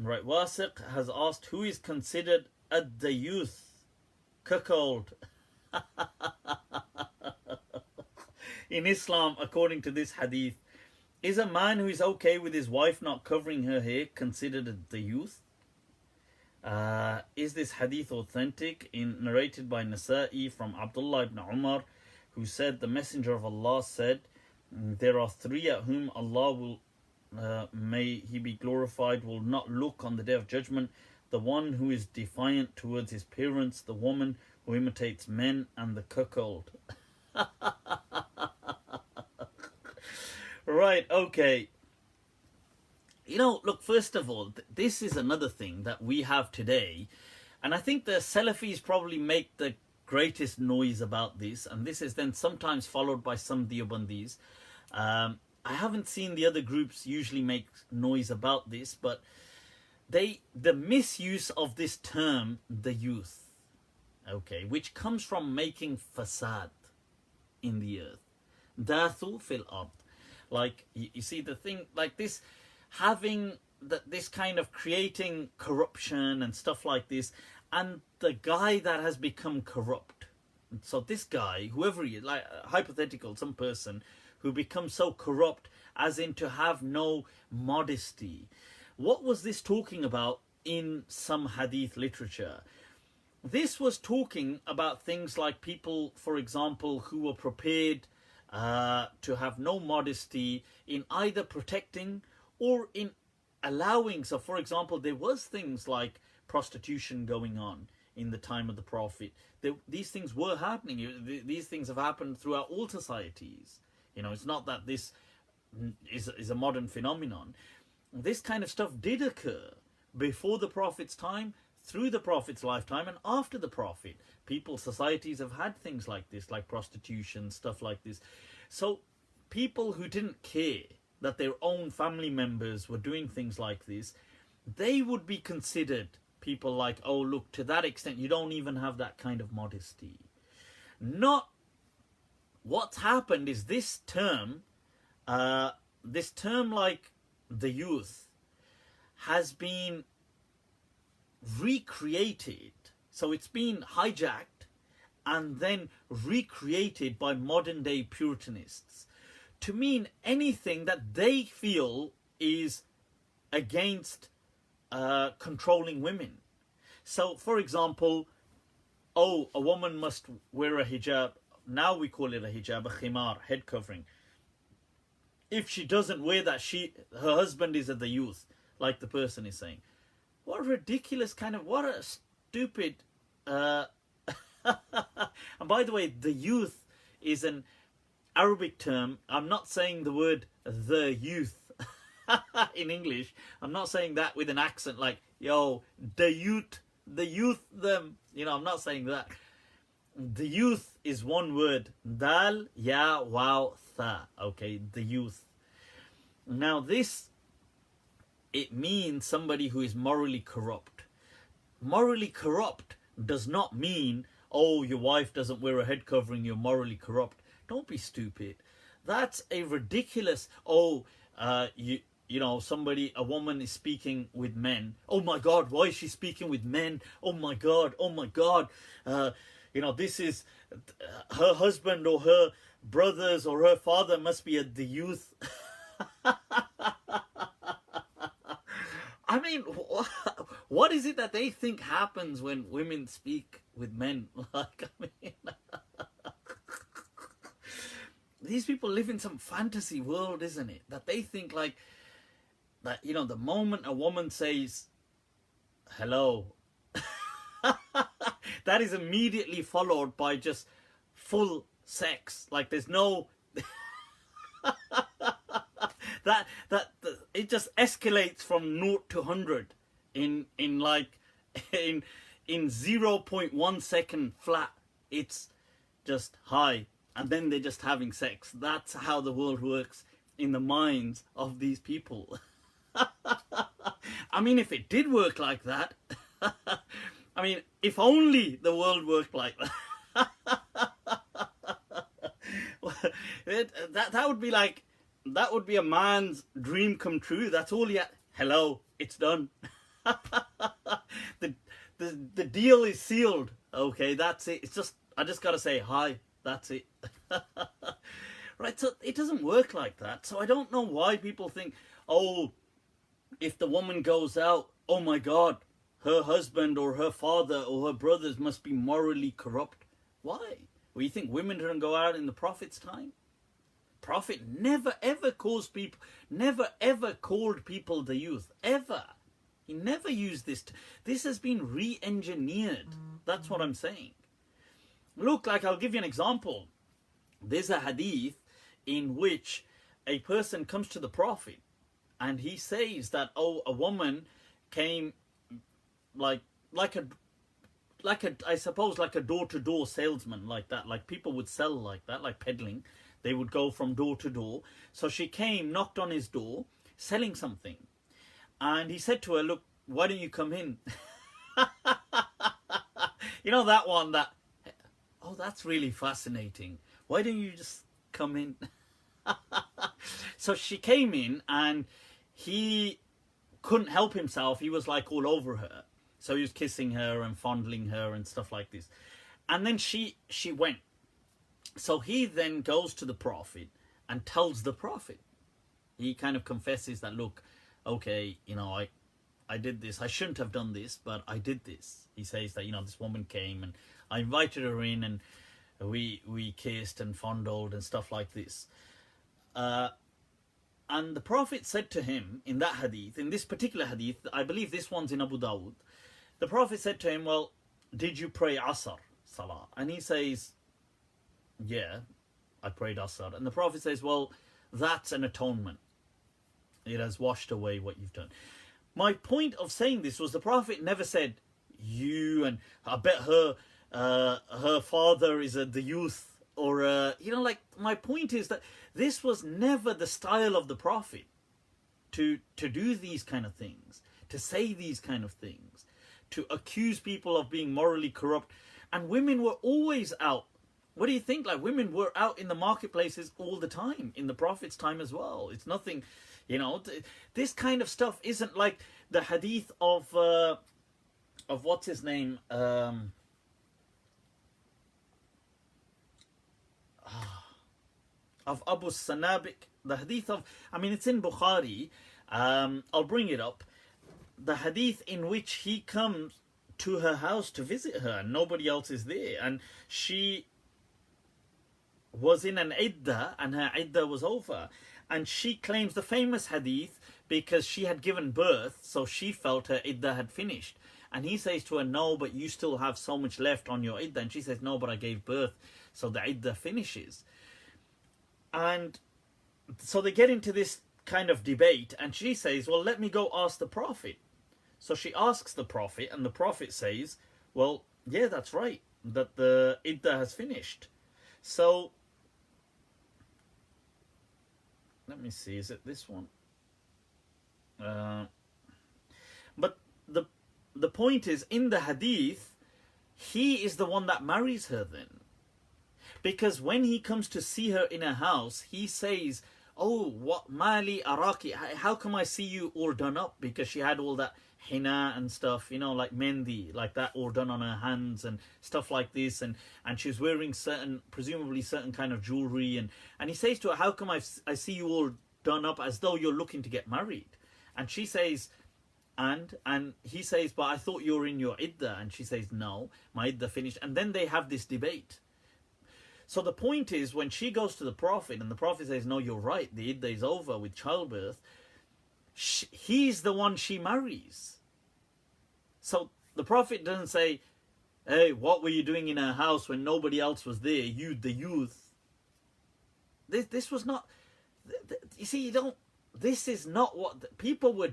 Right, Wasiq has asked, who is considered a Dayooth? Cuckold. In Islam, according to this hadith, is a man who is okay with his wife not covering her hair considered a Dayyooth? Is this hadith authentic? Narrated by Nasa'i from Abdullah ibn Umar, who said, the Messenger of Allah said, there are three at whom Allah will, may he be glorified, will not look on the day of judgment: the one who is defiant towards his parents, the woman who imitates men, and the cuckold. Right, okay. You know, look, first of all, this is another thing that we have today, and I think the Salafis probably make the greatest noise about this, and this is then sometimes followed by some Deobandis. I haven't seen the other groups usually make noise about this, but the misuse of this term, Dayyooth, okay, which comes from making fasad in the earth. Dathu fil ard. Like, you see the thing, like this, having this kind of creating corruption and stuff like this, and the guy that has become corrupt. So this guy, whoever he is, like hypothetical, some person who becomes so corrupt as in to have no modesty. What was this talking about in some hadith literature? This was talking about things like people, for example, who were prepared to have no modesty in either protecting or in allowing. So, for example, there was things like prostitution going on in the time of the Prophet. These things were happening. These things have happened throughout all societies. You know, it's not that this is a modern phenomenon. This kind of stuff did occur before the Prophet's time, through the Prophet's lifetime, and after the Prophet. Societies have had things like this, like prostitution, stuff like this. So people who didn't care that their own family members were doing things like this, they would be considered people like, oh, look, to that extent, you don't even have that kind of modesty. Not what's happened is this term like Dayyooth has been recreated. So it's been hijacked and then recreated by modern day Puritanists to mean anything that they feel is against controlling women. So, for example, oh, a woman must wear a hijab. Now we call it a hijab, a khimar, head covering. If she doesn't wear that, her husband is a Dayyooth, like the person is saying. What a ridiculous what a stupid... and by the way, Dayyooth is an Arabic term. I'm not saying the word the youth in English. I'm not saying that with an accent like, yo, Dayyooth, the youth, them. You know, I'm not saying that. Dayyooth is one word. Dal, ya, waw, tha. Okay, Dayyooth. Now this, it means somebody who is morally corrupt. Morally corrupt does not mean, oh, your wife doesn't wear a head covering, you're morally corrupt. Don't be stupid. That's a ridiculous, you know, a woman is speaking with men. Oh my God, why is she speaking with men? Oh my God. You know, this is her husband or her brothers or her father must be a Dayyooth. I mean, what is it that they think happens when women speak with men? Like, I mean, these people live in some fantasy world, isn't it? That they think like that, you know, the moment a woman says hello, that is immediately followed by just full sex. Like there's no that it just escalates from 0 to 100 in 0.1 second flat. It's just hi, and then they're just having sex. That's how the world works in the minds of these people. I mean, if it did work like that, I mean, if only the world worked like that. That would be a man's dream come true. That's all he had. Hello, it's done. the, the deal is sealed. Okay, that's it. It's just, I just got to say hi. That's it. Right, so it doesn't work like that. So I don't know why people think, oh, if the woman goes out, oh my God, her husband or her father or her brothers must be morally corrupt. Why? Well, you think women didn't go out in the Prophet's time? Prophet never ever called people Dayyooth, ever. He never used this. This has been re-engineered. That's what I'm saying. Look, like, I'll give you an example. There's a hadith in which a person comes to the Prophet and he says that, oh, a woman came like a I suppose like a door-to-door salesman, like that. Like people would sell like that, like peddling. They would go from door to door. So she came, knocked on his door, selling something. And he said to her, look, why don't you come in? You know that one that, oh, that's really fascinating. Why don't you just come in? So she came in and he couldn't help himself. He was like all over her. So he was kissing her and fondling her and stuff like this. And then she went. So he then goes to the Prophet and tells the Prophet. He kind of confesses that, look, okay, you know, I did this. I shouldn't have done this, but I did this. He says that, you know, this woman came and I invited her in and we kissed and fondled and stuff like this. And the Prophet said to him in that hadith, in this particular hadith, I believe this one's in Abu Dawud, the Prophet said to him, well, did you pray Asr Salah? And he says, yeah, I prayed Asr. And the Prophet says, well, that's an atonement. It has washed away what you've done. My point of saying this was the Prophet never said, you, and I bet her father is a Dayyooth, or you know, like, my point is that this was never the style of the Prophet to do these kind of things, to say these kind of things, to accuse people of being morally corrupt. And women were always out. What do you think? Like, women were out in the marketplaces all the time in the Prophet's time as well. It's nothing, you know, this kind of stuff isn't like the hadith of what's his name, of Abu Sanabik, the hadith of, I mean, it's in Bukhari. I'll bring it up. The hadith in which he comes to her house to visit her and nobody else is there, and she was in an iddah and her iddah was over, and she claims the famous hadith because she had given birth, so she felt her iddah had finished, and he says to her, no, but you still have so much left on your iddah, and she says, no, but I gave birth, so the iddah finishes. And so they get into this kind of debate, and she says, well, let me go ask the Prophet. So she asks the Prophet, and the Prophet says, well, yeah, that's right, that the iddah has finished. So let me see, is it this one? But the point is, in the hadith, he is the one that marries her then. Because when he comes to see her in a house, he says, oh, what mali araki, how come I see you all done up? Because she had all that henna and stuff, you know, like mendi, like that, all done on her hands and stuff like this, and she was wearing presumably certain kind of jewelry, and he says to her, how come I see you all done up as though you're looking to get married? And she says, and he says, but I thought you were in your iddah. And she says, no, my iddah finished. And then they have this debate. So the point is, when she goes to the Prophet and the Prophet says, no, you're right, the iddah is over with childbirth, he's the one she marries. So the Prophet doesn't say, hey, what were you doing in her house when nobody else was there, you, the youth? This was not, you see, you don't, this is not what people were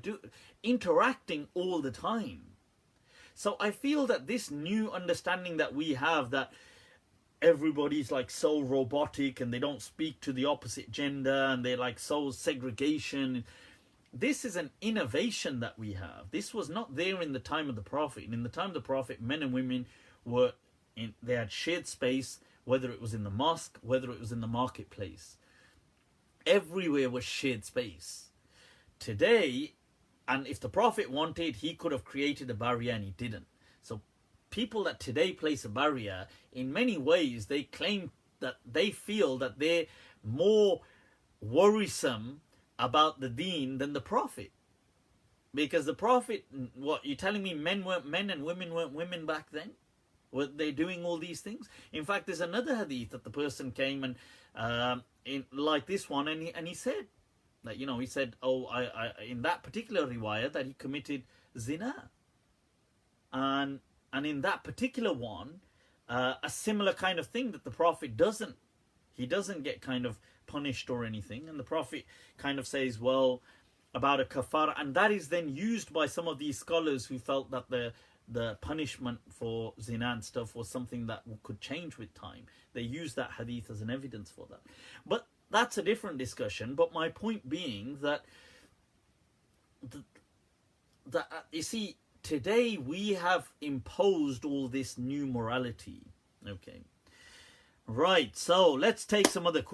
interacting all the time. So I feel that this new understanding that we have, that everybody's like so robotic and they don't speak to the opposite gender and they're like so segregation, this is an innovation that we have. This was not there in the time of the Prophet. And in the time of the Prophet, men and women they had shared space, whether it was in the mosque, whether it was in the marketplace. Everywhere was shared space. Today, And if the Prophet wanted, he could have created a barrier, and he didn't. So people that today place a barrier, in many ways, they claim that they feel that they're more worrisome about the deen than the Prophet. Because the Prophet, what, you're telling me men weren't men and women weren't women back then? Were they doing all these things? In fact, there's another hadith that the person came and in like this one, and he said that, you know, he said, oh, I in that particular riwayah that he committed zina, and in that particular one, a similar kind of thing that the Prophet doesn't get kind of punished or anything, and the Prophet kind of says, well, about a kafara, and that is then used by some of these scholars who felt that the punishment for zina and stuff was something that could change with time. They use that hadith as an evidence for that. But that's a different discussion. But my point being that you see, today we have imposed all this new morality. Okay. Right, so let's take some other questions.